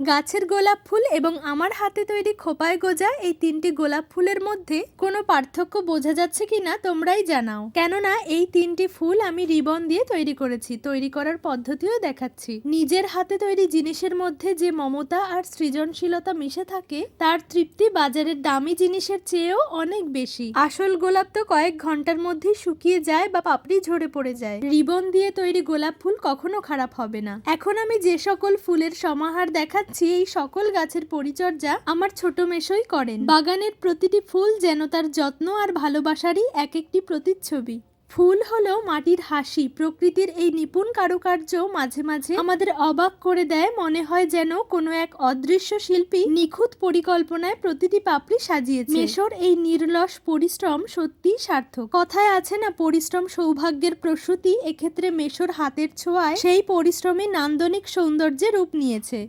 গাছের গোলাপ ফুল এবং আমার হাতে তৈরি খোপায় গোজা এই তিনটি গোলাপ ফুলের মধ্যে কোনো পার্থক্য বোঝা যাচ্ছে কিনা তোমরাই জানাও। কেননা এই তিনটি ফুল আমি রিবন দিয়ে তৈরি করেছি, তৈরি করার পদ্ধতিও দেখাচ্ছি। নিজের হাতে তৈরি জিনিসের মধ্যে যে মমতা আর সৃজনশীলতা মিশে থাকে তার তৃপ্তি বাজারের দামি জিনিসের চেয়েও অনেক বেশি। আসল গোলাপ তো কয়েক ঘন্টার মধ্যেই শুকিয়ে যায় বা পাপড়ি ঝরে পড়ে যায়, রিবন দিয়ে তৈরি গোলাপ ফুল কখনো খারাপ হবে না। এখন আমি যে সকল ফুলের সমাহার দেখাচ্ছি এই সকল গাছের পরিচর্যা আমার ছোট মেশোই করেন। বাগানের প্রতিটি ফুল যেন তার যত্ন আর ভালোবাসারই এক একটি প্রতিচ্ছবি। ফুল হলো মাটির হাসি। প্রকৃতির এই নিপুণ কারুকার্য মাঝে মাঝে আমাদের অবাক করে দেয়, মনে হয় যেন কোনো এক অদৃশ্য শিল্পী নিখুঁত পরিকল্পনায় প্রতিটি পাপড়ি সাজিয়েছে। মেশোর এই নির্লস পরিশ্রম সত্যি সার্থক। কথায় আছে না, পরিশ্রম সৌভাগ্যের প্রসূতি। এক্ষেত্রে মেশোর হাতের ছোঁয়ায় সেই পরিশ্রমী নান্দনিক সৌন্দর্যে রূপ নিয়েছে।